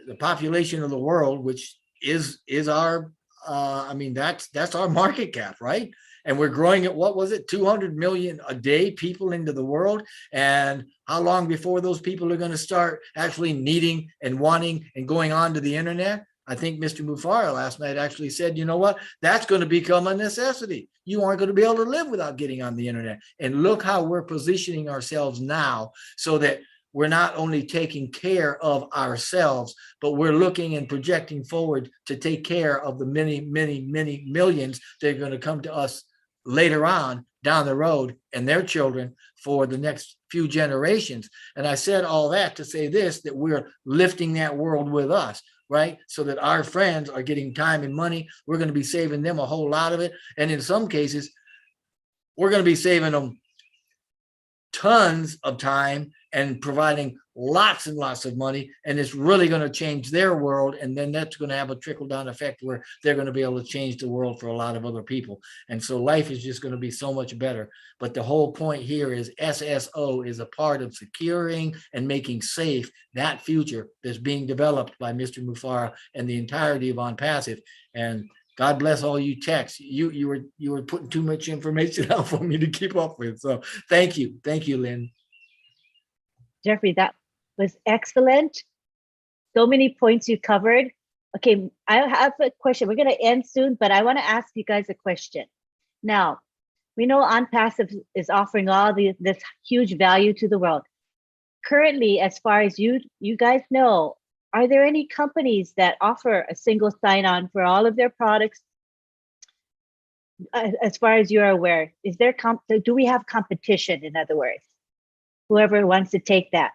the population of the world, which is our, I mean, that's our market cap, right? And we're growing at, what was it, 200 million a day people into the world. And how long before those people are going to start actually needing and wanting and going on to the internet? I think Mr. Mufara last night actually said, you know what, that's going to become a necessity. You aren't going to be able to live without getting on the internet. And look how we're positioning ourselves now so that we're not only taking care of ourselves, but we're looking and projecting forward to take care of the many, many, many millions that are going to come to us later on down the road and their children for the next few generations. And I said all that to say this, that we're lifting that world with us, right? So that our friends are getting time and money. We're going to be saving them a whole lot of it. And in some cases, we're going to be saving them tons of time and providing lots and lots of money, and it's really going to change their world, and then that's going to have a trickle-down effect where they're going to be able to change the world for a lot of other people. And so life is just going to be so much better. But the whole point here is SSO is a part of securing and making safe that future that's being developed by Mr. Mufara and the entirety of OnPassive. And God bless all you techs. You were putting too much information out for me to keep up with. So thank you, Lynn. Jeffrey, that was excellent. So many points you covered. Okay, I have a question. We're going to end soon, but I want to ask you guys a question. Now, we know OnPassive is offering all this huge value to the world. Currently, as far as you guys know, are there any companies that offer a single sign-on for all of their products? As far as you're aware, is there do we have competition, in other words? Whoever wants to take that.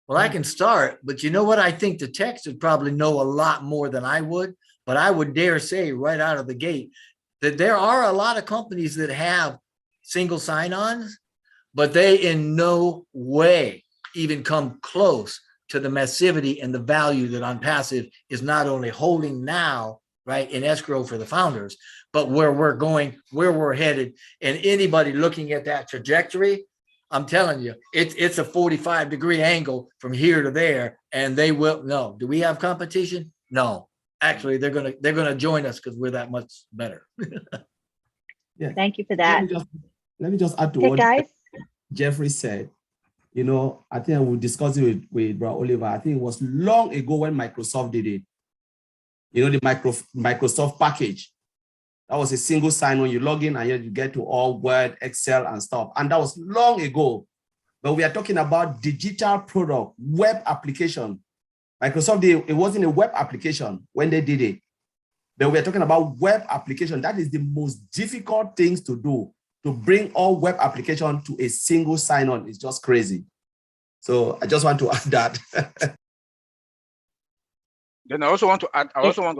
Well, I can start, but you know what? I think the techs would probably know a lot more than I would, but I would dare say right out of the gate that there are a lot of companies that have single sign-ons, but they in no way even come close to the massivity and the value that OnPassive is not only holding now, right, in escrow for the founders, but where we're going, where we're headed. And anybody looking at that trajectory, I'm telling you, it's a 45-degree angle from here to there, and they will. No, do we have competition? No, actually, they're gonna join us because we're that much better. Yeah. Thank you for that. Let me just add to Okay, what guys. Jeffrey said. You know, I think I will discuss it with Brother Oliver. I think it was long ago when Microsoft did it. You know, the Microsoft package. That was a single sign-on. You log in and you get to all Word, Excel, and stuff. And that was long ago. But we are talking about digital product, web application. Microsoft, it wasn't a web application when they did it. But we are talking about web application. That is the most difficult things to do. To bring all web application to a single sign-on is just crazy. So I just want to add that. Then I also want to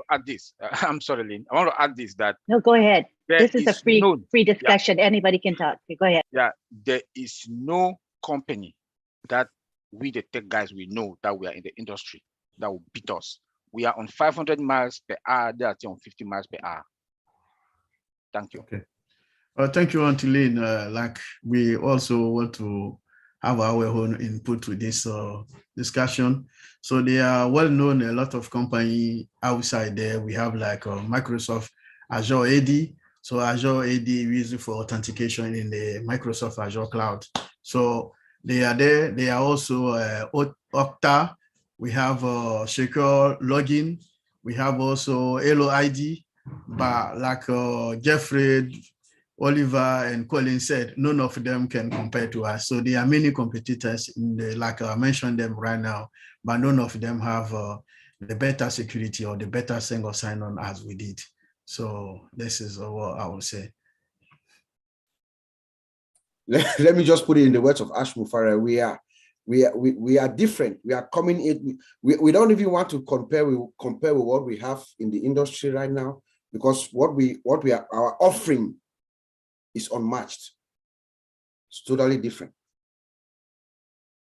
add this. I'm sorry, Lynn. I want to add this, that No, go ahead. This is a free no, discussion. Yeah. Anybody can talk. Go ahead. Yeah, there is no company that we, the tech guys, we know that we are in the industry that will beat us. We are on 500 miles per hour. They are on 50 miles per hour. Thank you. Okay. Thank you, Auntie Lynn. Like we also want to have our own input to this discussion. So they are well known, a lot of company outside there. We have like Microsoft Azure AD. So Azure AD is used for authentication in the Microsoft Azure cloud. So they are there. They are also Okta. We have secure login. We have also Halo ID. But like Jeffrey, Oliver, and Colin said, none of them can compare to us. So there are many competitors in the, like I mentioned them right now, but none of them have the better security or the better single sign-on as we did. So this is what I would say. Let me just put it in the words of Ash Mufara. We are different. We are coming in. We don't even want to compare with what we have in the industry right now, because what we are, our offering is unmatched. It's totally different.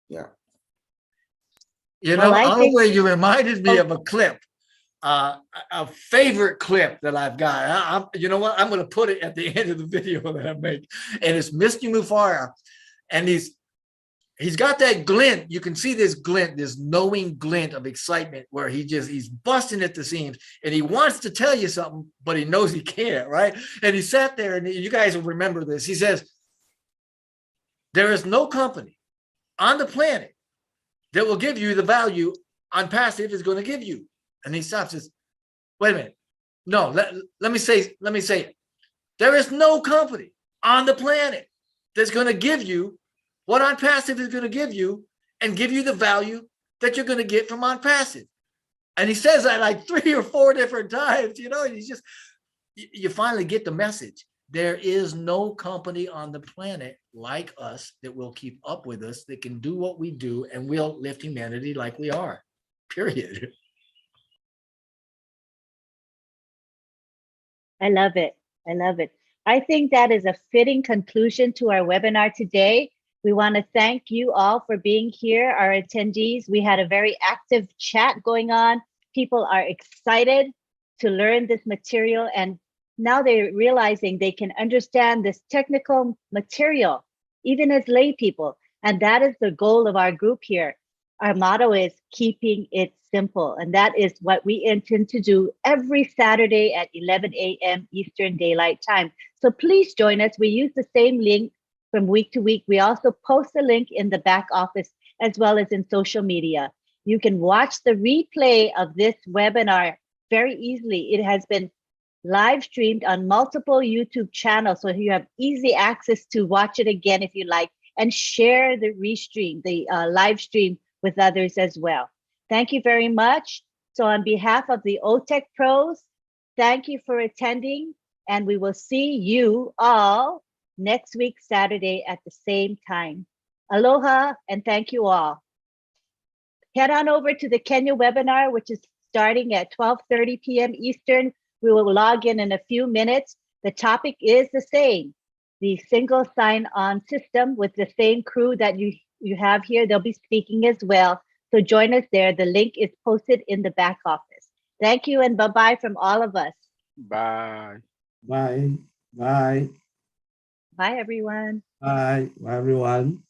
Yeah. You know, Oliver, you reminded me of a clip, a favorite clip that I've got. You know what? I'm going to put it at the end of the video that I make. And it's Mr. Mufara. And he's got that glint. You can see this glint, this knowing glint of excitement where he's busting at the seams and he wants to tell you something, but he knows he can't, right? And he sat there, and you guys will remember this. He says, there is no company on the planet that will give you the value OnPassive is going to give you. And he stops and says, wait a minute. No, let me say it. There is no company on the planet that's going to give you what OnPassive is going to give you and give you the value that you're going to get from OnPassive. And he says that like 3 or 4 different times, you know, and you finally get the message. There is no company on the planet like us that will keep up with us, that can do what we do, and will lift humanity like we are, period. I love it. I love it. I think that is a fitting conclusion to our webinar today. We want to thank you all for being here, our attendees. We had a very active chat going on. People are excited to learn this material, and now they're realizing they can understand this technical material, even as lay people. And that is the goal of our group here. Our motto is keeping it simple. And that is what we intend to do every Saturday at 11 a.m. Eastern Daylight Time. So please join us. We use the same link from week to week. We also post a link in the back office as well as in social media. You can watch the replay of this webinar very easily. It has been live streamed on multiple YouTube channels, so you have easy access to watch it again if you like, and share the restream, the live stream with others as well. Thank you very much. So on behalf of the OTECH pros, thank you for attending, and we will see you all next week, Saturday at the same time. Aloha, and thank you all. Head on over to the Kenya webinar, which is starting at 12:30 p.m. Eastern. We will log in a few minutes. The topic is the same, the single sign-on system with the same crew that you have here. They'll be speaking as well. So join us there. The link is posted in the back office. Thank you, and bye-bye from all of us. Bye. Bye. Bye. Bye, everyone. Bye. Bye, everyone.